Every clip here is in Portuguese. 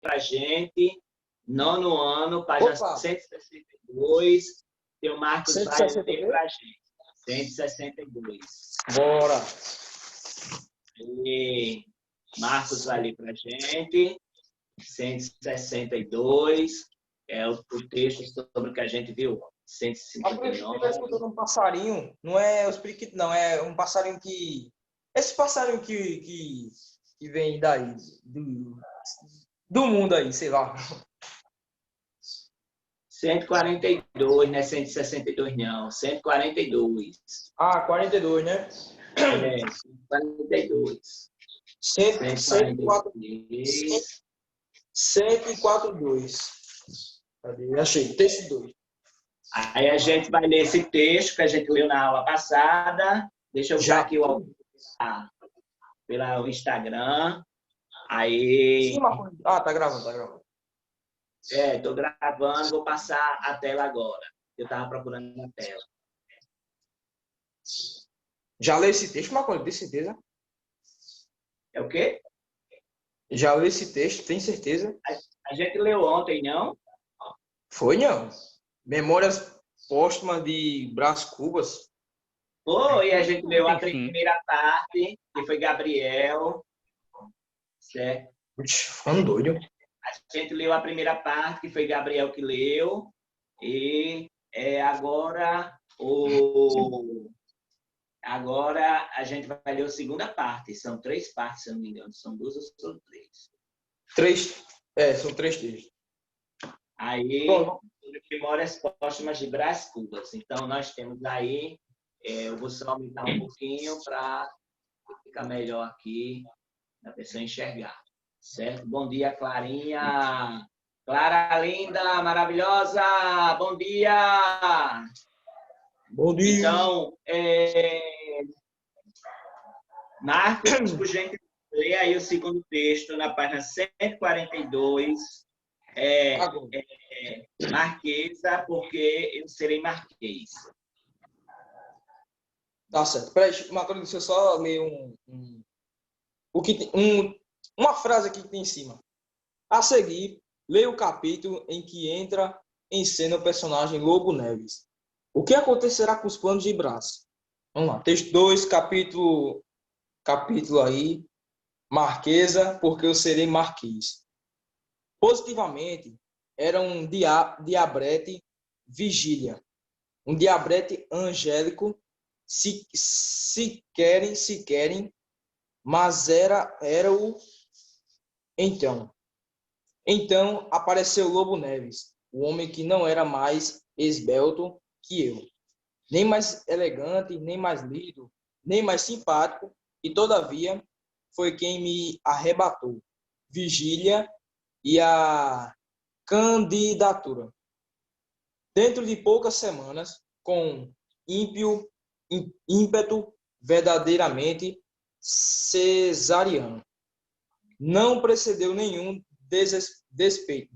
para a gente. Nono ano, página 162. Seu Marcos vai ler para a gente. 162. Bora. E Marcos vai ler para a gente. 162. É o texto sobre o que a gente viu. 159. Está escutando um passarinho. Não é os periquitos, não. É um passarinho que... Esse passarinho que vem daí. Do mundo aí, sei lá. 142, não é 162, não. 142. Ah, 42, né? É, 142. 142. 142. Cadê? Achei. Texto 2. Aí a gente vai ler esse texto que a gente leu na aula passada. Deixa eu usar aqui pelo Instagram. Aí. Sim, tá gravando, tá gravando. Estou gravando, vou passar a tela agora. Eu estava procurando na tela. Já leu esse texto, Marconi? Tem certeza? É o quê? Já leu esse texto, tem certeza? A gente leu ontem, não? Foi, não. Memórias póstumas de Brás Cubas. Foi, a gente leu a primeira parte, que foi Gabriel. Certo? Ficando doido. A gente leu a primeira parte, que foi Gabriel que leu. E agora a gente vai ler a segunda parte. São 3 partes, se eu não me engano. São 2 ou são 3? 3. São 3 textos. Aí, Memórias Póstumas de Brás Cubas. Então, nós temos aí, eu vou só aumentar um pouquinho para ficar melhor aqui, a pessoa enxergar. Certo? Bom dia, Clarinha. Clara linda, maravilhosa. Bom dia. Bom dia. Então, Marcos, por gentileza, lê aí o segundo texto na página 142. Marquesa, porque eu serei marquês. Tá certo. Peraí, Marconi, deixa eu só ler uma frase aqui que tem em cima. A seguir, leia o capítulo em que entra em cena o personagem Lobo Neves. O que acontecerá com os planos de Brás? Vamos lá. Texto 2, capítulo aí. Marquesa, porque eu serei marquês. Positivamente, era um diabrete vigília. Um diabrete angélico, se querem, mas era o... Então apareceu Lobo Neves, o homem que não era mais esbelto que eu, nem mais elegante, nem mais lindo, nem mais simpático, e todavia foi quem me arrebatou vigília e a candidatura. Dentro de poucas semanas, com ímpeto verdadeiramente cesariano. Não precedeu nenhum despeito,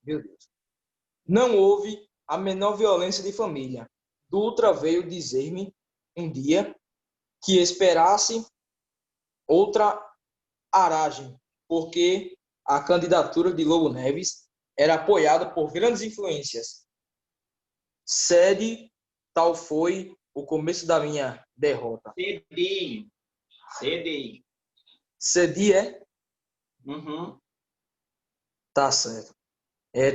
meu Deus. Não houve a menor violência de família. Dutra veio dizer-me um dia que esperasse outra aragem, porque a candidatura de Lobo Neves era apoiada por grandes influências. Tal foi o começo da minha derrota. Cedi, é? Uhum. Tá certo.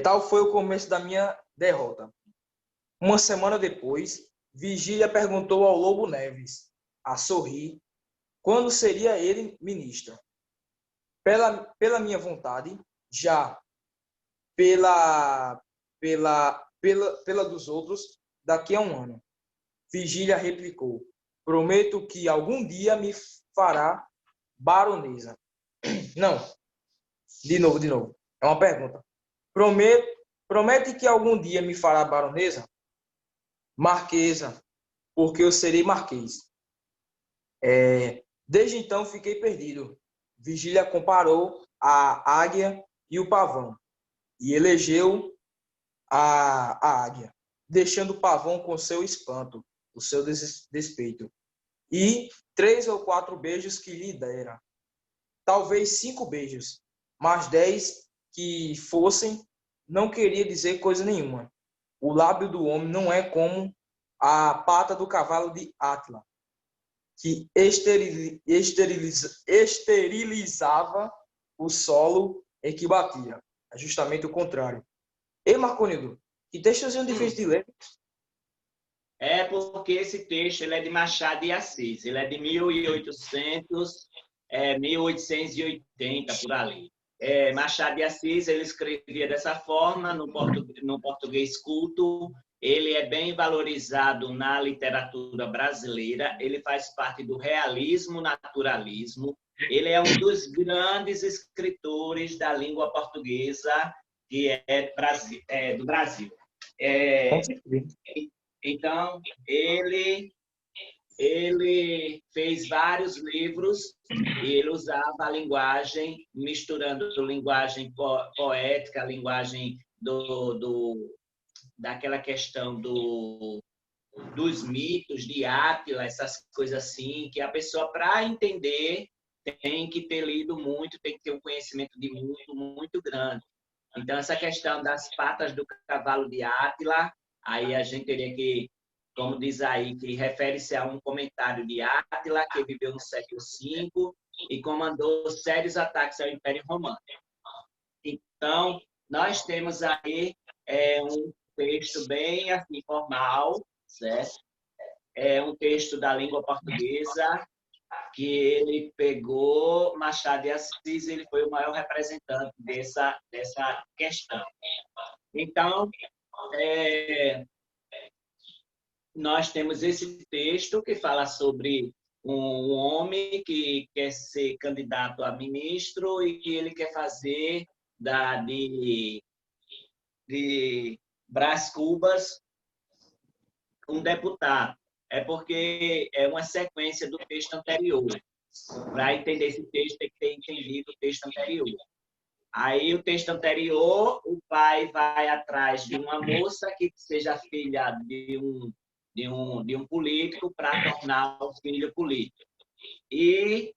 Tal foi o começo da minha derrota. Uma semana depois, Vigília perguntou ao Lobo Neves, a sorrir, quando seria ele ministro. Pela minha vontade, já pela dos outros, daqui a um ano. Vigília replicou, prometo que algum dia me fará baronesa. Não, de novo. É uma pergunta. Promete que algum dia me fará baronesa? Marquesa, porque eu serei marquês. Desde então fiquei perdido. Vigília comparou a águia e o pavão e elegeu a águia, deixando o pavão com seu espanto, o seu despeito, e 3 ou 4 beijos que lhe dera. Talvez 5 beijos, mas 10 que fossem, não queria dizer coisa nenhuma. O lábio do homem não é como a pata do cavalo de Átila, que esterilizava o solo em que batia. É justamente o contrário. E Marconildo, que textozinho difícil de ler. É porque esse texto ele é de Machado de Assis, ele é de 1880, por ali. Machado de Assis ele escrevia dessa forma, no português culto, ele é bem valorizado na literatura brasileira, ele faz parte do realismo naturalismo, ele é um dos grandes escritores da língua portuguesa que do Brasil. Então, ele fez vários livros e ele usava a linguagem, misturando linguagem poética, linguagem daquela questão dos mitos de Átila, essas coisas assim, que a pessoa, para entender, tem que ter lido muito, tem que ter um conhecimento de muito, muito grande. Então, essa questão das patas do cavalo de Átila, aí a gente teria que, como diz aí, que refere-se a um comentário de Átila, que viveu no século V e comandou sérios ataques ao Império Romano. Então, nós temos aí um texto bem assim, formal, certo? É um texto da língua portuguesa, que ele pegou Machado de Assis, ele foi o maior representante dessa questão. Então, nós temos esse texto que fala sobre um homem que quer ser candidato a ministro e que ele quer fazer de Brás Cubas um deputado. É porque é uma sequência do texto anterior. Para entender esse texto, tem que ter entendido o texto anterior. Aí, o texto anterior, o pai vai atrás de uma moça que seja filha de um político para tornar o filho político. E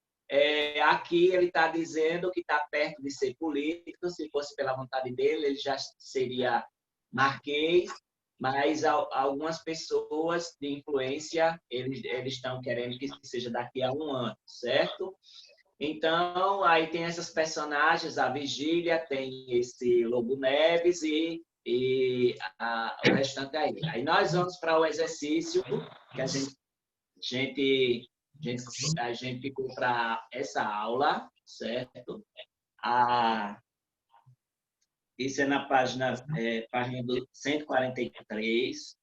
aqui ele está dizendo que está perto de ser político, se fosse pela vontade dele, ele já seria marquês, mas algumas pessoas de influência, eles estão querendo que seja daqui a um ano, certo? Então, aí tem essas personagens, a Vigília, tem esse Lobo Neves e o restante aí. Aí nós vamos para o exercício que a gente ficou para essa aula, certo? Isso é na página do 143,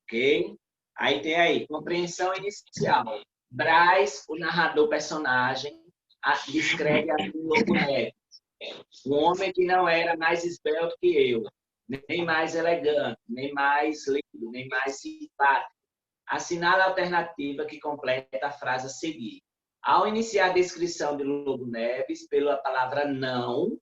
ok? Aí tem aí, compreensão inicial. Brás, o narrador personagem, descreve assim o Lobo Neves. Um homem que não era mais esbelto que eu, nem mais elegante, nem mais lindo, nem mais simpático. Assinala a alternativa que completa a frase a seguir. Ao iniciar a descrição de Lobo Neves pela palavra não,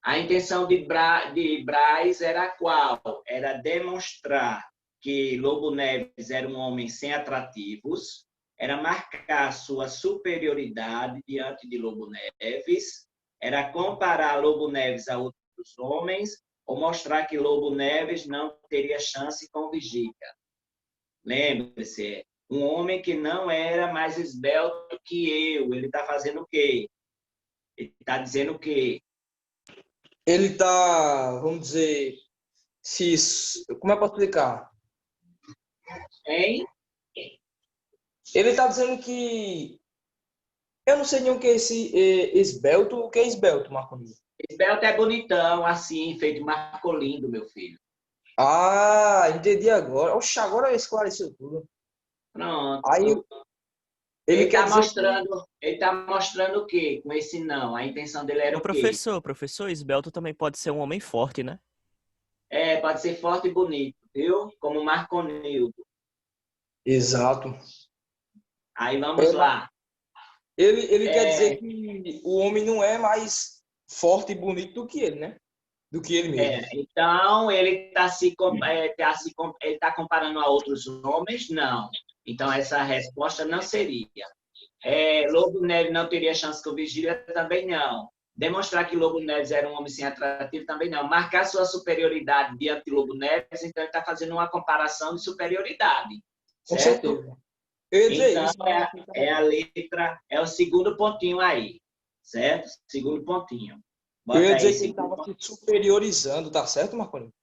a intenção de Brás era qual? Era demonstrar que Lobo Neves era um homem sem atrativos, era marcar sua superioridade diante de Lobo Neves, era comparar Lobo Neves a outros homens, ou mostrar que Lobo Neves não teria chance com Vigília. Lembre-se, um homem que não era mais esbelto que eu. Ele está fazendo o quê? Ele está dizendo o quê? Ele está, vamos dizer, como é que eu posso explicar? Hein? Ele está dizendo que eu não sei nem o que é esse esbelto. O que é esbelto, Marconildo? Esbelto é bonitão, assim, feito marcolindo, meu filho. Ah, entendi agora. Oxe, agora esclareceu tudo. Pronto. Aí ele está mostrando o quê com esse não? A intenção dele era o quê? Professor, esbelto também pode ser um homem forte, né? Pode ser forte e bonito, viu? Como Marconildo. Exato. Aí vamos lá. Ele quer dizer que o homem não é mais forte e bonito do que ele, né? Do que ele mesmo. Então, ele está comparando a outros homens? Não. Então, essa resposta não seria. Lobo Neves não teria chance com Vigília? Também não. Demonstrar que Lobo Neves era um homem sem atrativo também não. Marcar sua superioridade diante de Lobo Neves, então ele está fazendo uma comparação de superioridade. Com Certo? certeza. Eu ia dizer Então, isso. é a letra, é o segundo pontinho aí. Certo? Segundo pontinho. Bota Eu ia dizer aí, que ele estava se superiorizando, tá certo, Marcolinhos?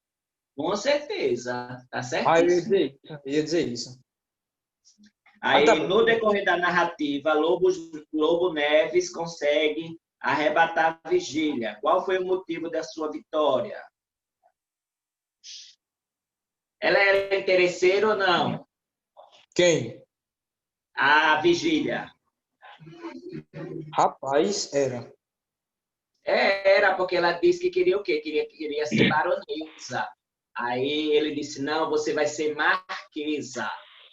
com certeza. Tá Ah, certíssimo. eu ia dizer isso. Aí, tá no decorrer da narrativa, Lobo Neves consegue arrebatar a Vigília. Qual foi o motivo da sua vitória? Ela era interesseira ou não? Quem? A Vigília. Rapaz, era. Era, porque ela disse que queria o quê? Queria ser baronesa. Aí ele disse, não, você vai ser marquesa,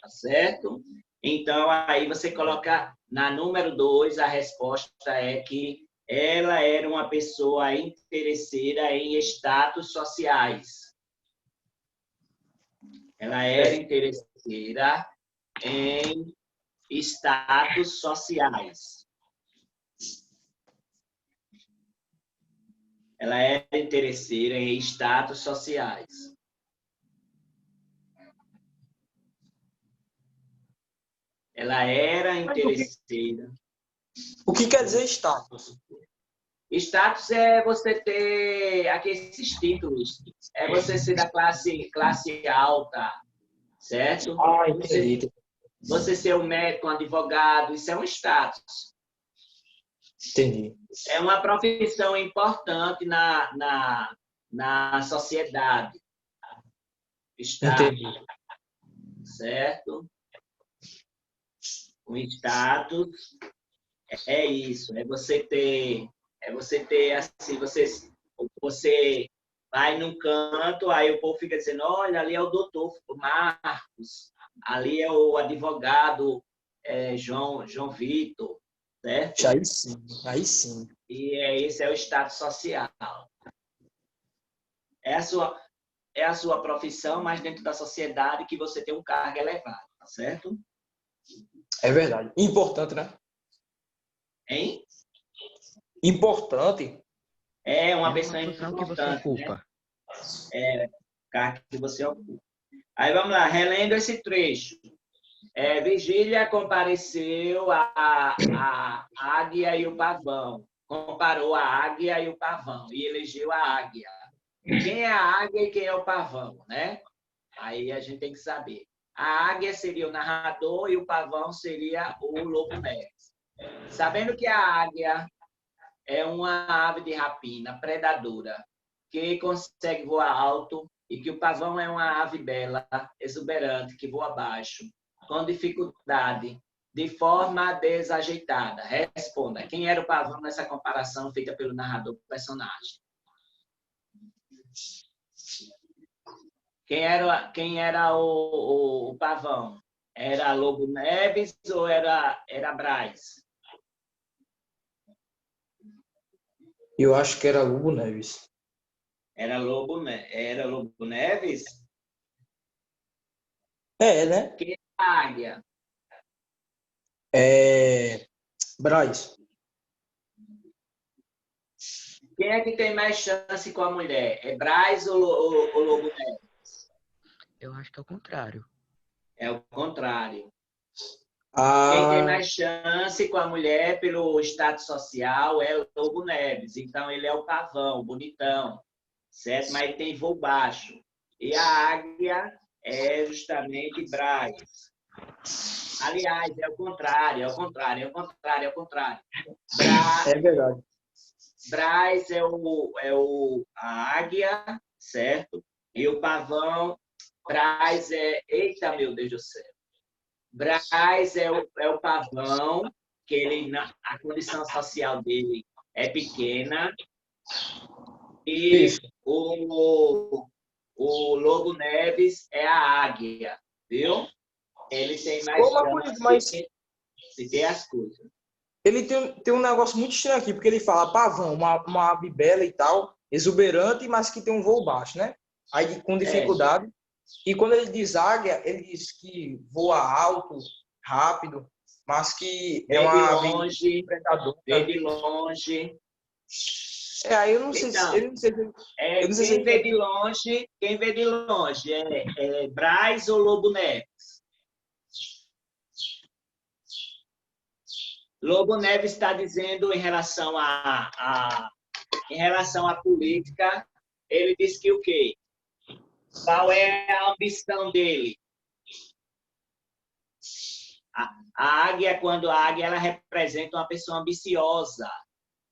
tá certo? Então, aí você coloca na número 2, a resposta é que ela era uma pessoa interesseira em status sociais. Ela era interesseira em status sociais. Ela era interesseira em status sociais. Ela era interesseira. O que quer dizer status? Status é você ter aqueles títulos. É você ser da classe alta, certo? Ah, entendi. Você ser um médico, um advogado, isso é um status. Entendi. É uma profissão importante na sociedade. Status, Entendi. certo? O status é isso, é você ter assim, você vai num canto, aí o povo fica dizendo, olha, ali é o doutor Marcos, ali é o advogado João Vitor, certo? Aí sim, aí sim. E esse é o status social. É a sua profissão, mas dentro da sociedade que você tem um cargo elevado, tá certo? É verdade. Importante, né? Hein? Importante. É uma É pessoa uma função que você importante, né? ocupa. É, cargo que você ocupa. Aí vamos lá, relendo esse trecho. Vigília compareceu a águia e o pavão. Comparou a águia e o pavão e elegeu a águia. Quem é a águia e quem é o pavão, né? Aí a gente tem que saber. A águia seria o narrador e o pavão seria o Lobo Neves. Sabendo que a águia é uma ave de rapina, predadora, que consegue voar alto e que o pavão é uma ave bela, exuberante, que voa baixo, com dificuldade, de forma desajeitada. Responda, quem era o pavão nessa comparação feita pelo narrador do personagem? Quem era o pavão? Era Lobo Neves ou era Brás? Eu acho que era Hugo Neves. Era Lobo Neves? Né? Quem é a águia? Braz. Quem é que tem mais chance com a mulher? É Brás ou Lobo Neves? Eu acho que é o contrário. É o contrário. Quem tem mais chance com a mulher pelo status social é o Lobo Neves. Então, ele é o pavão, bonitão, certo? Mas tem voo baixo. E a águia é justamente Brás. Aliás, é o contrário, é o contrário, é o contrário, é o contrário. É verdade. Brás é a águia, certo? E o pavão, Brás é... Eita, meu Deus do céu. Brás é o pavão, que a condição social dele é pequena. E o Lobo Neves é a águia, viu? Ele tem mais chance de ter as coisas. Ele tem um negócio muito estranho aqui, porque ele fala pavão, uma ave bela e tal, exuberante, mas que tem um voo baixo, né? Aí com dificuldade. E quando ele diz águia, ele diz que voa alto, rápido, mas que é uma ave predadora. Vê de longe. Aí eu não sei se... Então, Eu não sei, eu não sei se quem vê de longe é Braz ou Lobo Neves? Lobo Neves está dizendo em relação à política, ele diz que o quê? Qual é a ambição dele? A águia, quando a águia, ela representa uma pessoa ambiciosa,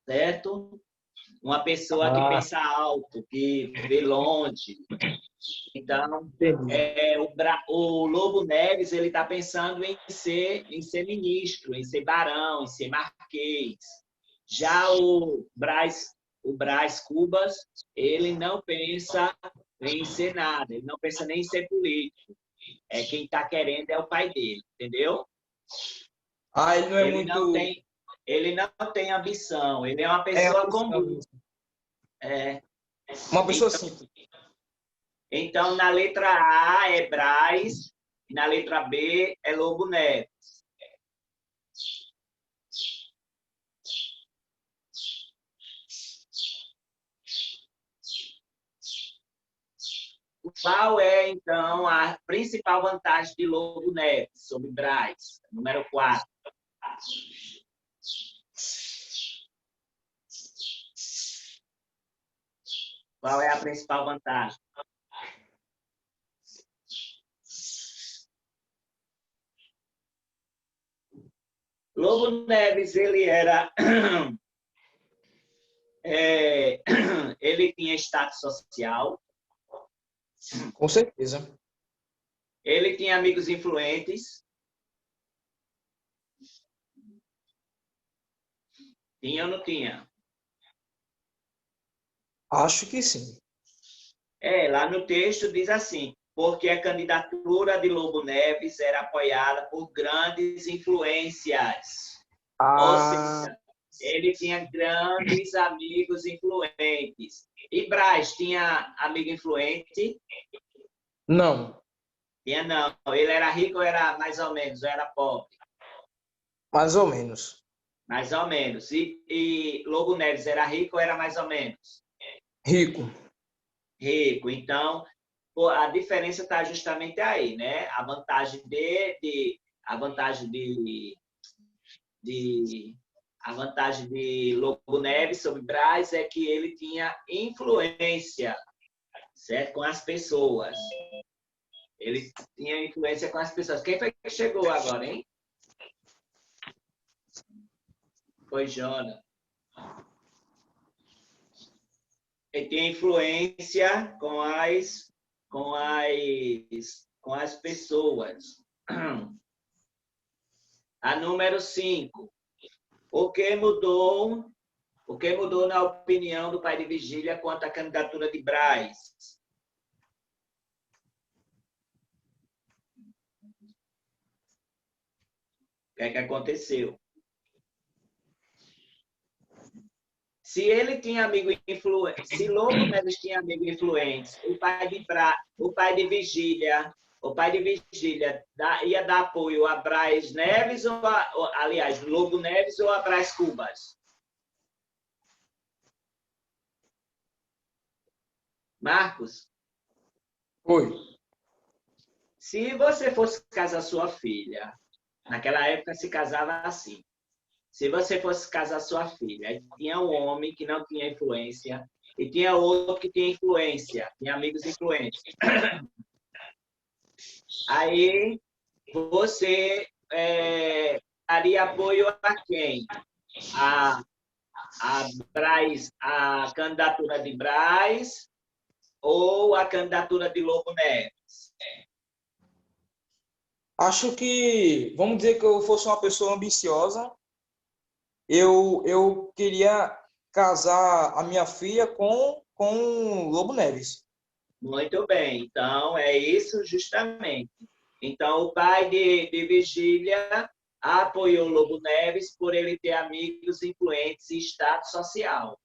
certo? Uma pessoa que pensa alto, que vê longe. Então, o Lobo Neves ele está pensando em ser ministro, em ser barão, em ser marquês. Já o Brás Cubas, ele não pensa em ser nada, ele não pensa nem em ser político. Quem está querendo é o pai dele, entendeu? Ele não é muito... Ele não tem ambição, ele é uma pessoa comum. Uma pessoa simples. Então, na letra A é Braz, e na letra B é Lobo Neves. Qual é, então, a principal vantagem de Lobo Neves sobre Braz? Número 4. Qual é a principal vantagem? Lobo Neves, ele era... ele tinha status social. Com certeza. Ele tinha amigos influentes. Tinha ou não tinha? Acho que sim. Lá no texto diz assim, porque a candidatura de Lobo Neves era apoiada por grandes influências. Ou seja, ele tinha grandes amigos influentes. E Braz tinha amigo influente? Não. Tinha não. Ele era rico ou era mais ou menos? Ou era pobre? Mais ou menos. Mais ou menos. E Lobo Neves era rico ou era mais ou menos? Rico. Rico. Então, a diferença está justamente aí, né? A vantagem de Lobo Neves sobre Braz é que ele tinha influência, certo? Com as pessoas. Ele tinha influência com as pessoas. Quem foi que chegou agora, hein? Foi Jonas. Ele tinha influência com as pessoas. A número 5. O que mudou na opinião do pai de Vigília quanto à candidatura de Braz? O que é que aconteceu? Se ele tinha amigo influente, se Lobo Neves tinha amigo influente, o pai de Vigília ia dar apoio a Braz Neves aliás, Lobo Neves ou a Braz Cubas? Marcos? Oi. Se você fosse casar sua filha, naquela época se casava assim. Se você fosse casar sua filha, tinha um homem que não tinha influência e tinha outro que tinha influência, tinha amigos influentes. Aí você daria apoio a quem? A candidatura de Braz ou a candidatura de Lobo Neves? Acho que, vamos dizer que eu fosse uma pessoa ambiciosa, eu queria casar a minha filha com Lobo Neves. Muito bem, então é isso justamente. Então o pai de Vigília apoiou Lobo Neves por ele ter amigos influentes e status social.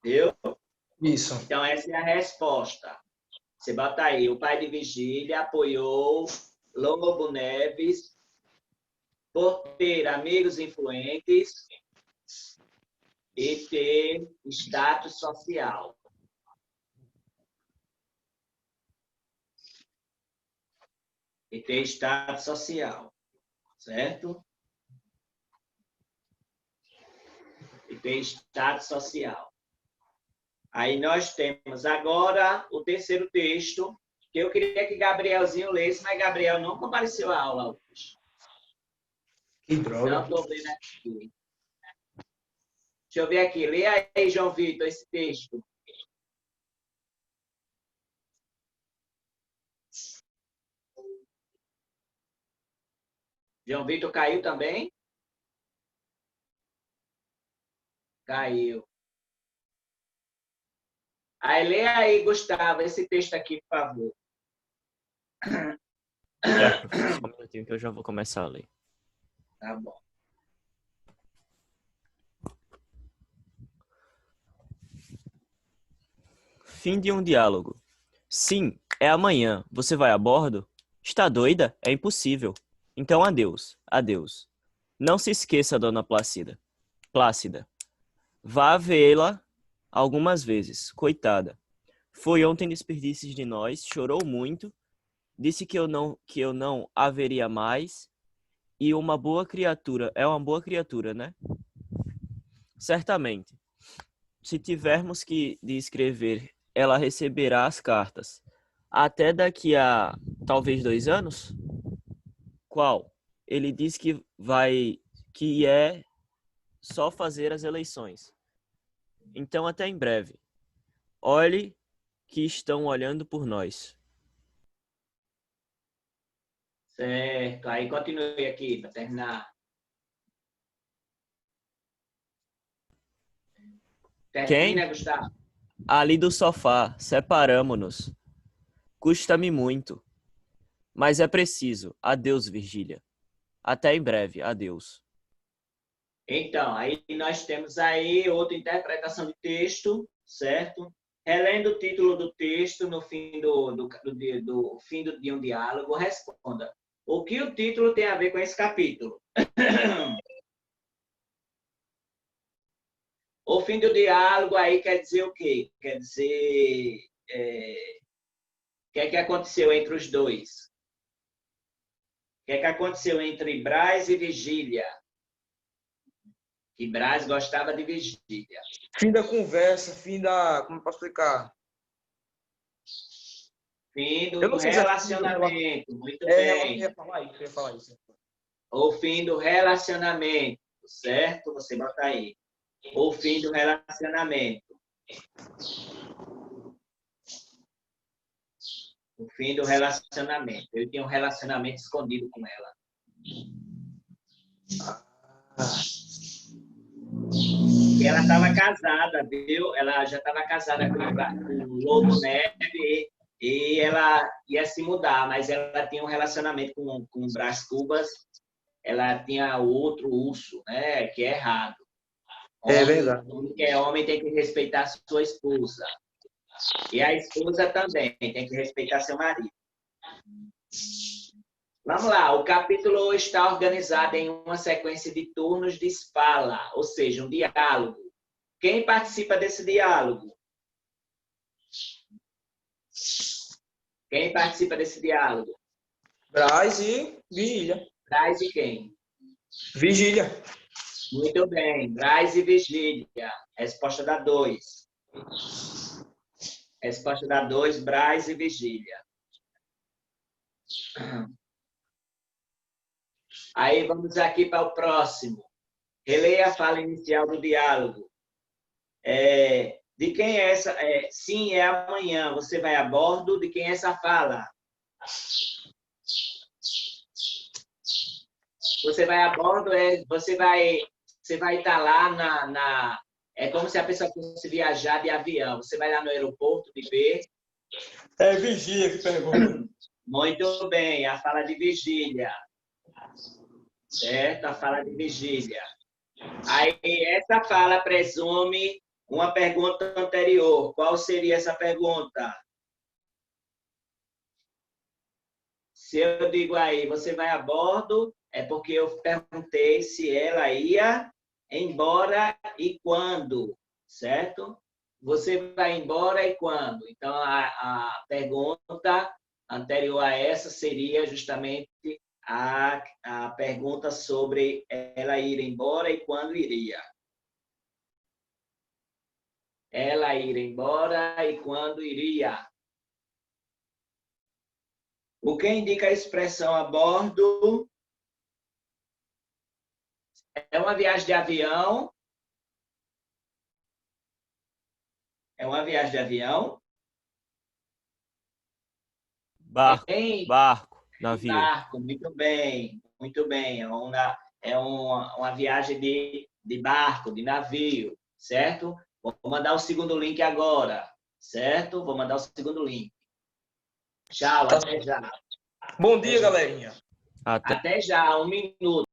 Viu? Isso. Então essa é a resposta. Você bota aí, o pai de Vigília apoiou Lobo Neves por ter amigos influentes e ter status social. E ter status social, certo? E ter status social. Aí nós temos agora o terceiro texto, que eu queria que Gabrielzinho lesse, mas Gabriel não compareceu à aula hoje. Que droga. Não estou vendo aqui. Deixa eu ver aqui. Lê aí, João Vitor, esse texto. João Vitor caiu também? Caiu. Aí, lê aí, Gustavo, esse texto aqui, por favor. Só um minutinho que eu já vou começar a ler. Tá bom. Fim de um diálogo. Sim, é amanhã. Você vai a bordo? Está doida? É impossível. Então adeus, adeus. Não se esqueça, dona Plácida. Plácida. Vá vê-la algumas vezes. Coitada. Foi ontem desperdícios de nós, chorou muito, disse que eu não haveria mais, e uma boa criatura, é uma boa criatura, né? Certamente. Se tivermos que de escrever, ela receberá as cartas. Até daqui a talvez 2 anos? Qual? Ele diz que é só fazer as eleições. Então até em breve. Olhe que estão olhando por nós. Certo. Aí continue aqui para terminar. Quem? Termina, Gustavo. Ali do sofá, separamo-nos. Custa-me muito. Mas é preciso. Adeus, Virgília. Até em breve. Adeus. Então, aí nós temos aí outra interpretação de texto, certo? Relendo o título do texto no fim fim de um diálogo, responda. O que o título tem a ver com esse capítulo? O fim do diálogo aí quer dizer o quê? Quer dizer, o que é que aconteceu entre os dois? O que é que aconteceu entre Brás e Vigília? Que Brás gostava de Vigília. Fim da conversa, como eu posso explicar? Fim Eu do não sei se é relacionamento. Muito bem. Eu ia falar isso. O fim do relacionamento, certo? Você bota aí. O fim do relacionamento. O fim do relacionamento. Eu tinha um relacionamento escondido com ela. E ela estava casada, viu? Ela já estava casada com o Lobo Neve e ela ia se mudar, mas ela tinha um relacionamento com o Brás Cubas. Ela tinha outro urso, né? Que é errado. É verdade. Homem que é homem tem que respeitar a sua esposa. E a esposa também tem que respeitar seu marido. Vamos lá, o capítulo está organizado em uma sequência de turnos de fala, ou seja, um diálogo. Quem participa desse diálogo? Quem participa desse diálogo? Brás e Vigília. Brás e quem? Vigília. Muito bem, Brás e Vigília. Resposta da 2. Resposta da 2, Brás e Vigília. Aí vamos aqui para o próximo. Releia a fala inicial do diálogo. De quem é essa? Sim, é amanhã. Você vai a bordo? De quem é essa fala? Você vai a bordo, você vai estar lá é como se a pessoa fosse viajar de avião. Você vai lá no aeroporto de B. É Vigília que pergunta. Muito bem, a fala de Vigília. Certo? A fala de Vigília. Aí, essa fala presume uma pergunta anterior. Qual seria essa pergunta? Se eu digo aí, você vai a bordo, é porque eu perguntei se ela ia embora e quando, certo? Você vai embora e quando? Então, a pergunta anterior a essa seria justamente a pergunta sobre ela ir embora e quando iria. Ela ir embora e quando iria. O que indica a expressão a bordo? É uma viagem de avião? É uma viagem de avião? Barco, navio. Barco, muito bem, muito bem. É uma viagem de barco, de navio, certo? Vou mandar o segundo link agora, certo? Vou mandar o segundo link. Tchau, até já. Bom dia, galerinha. Até. Até já, 1 minuto.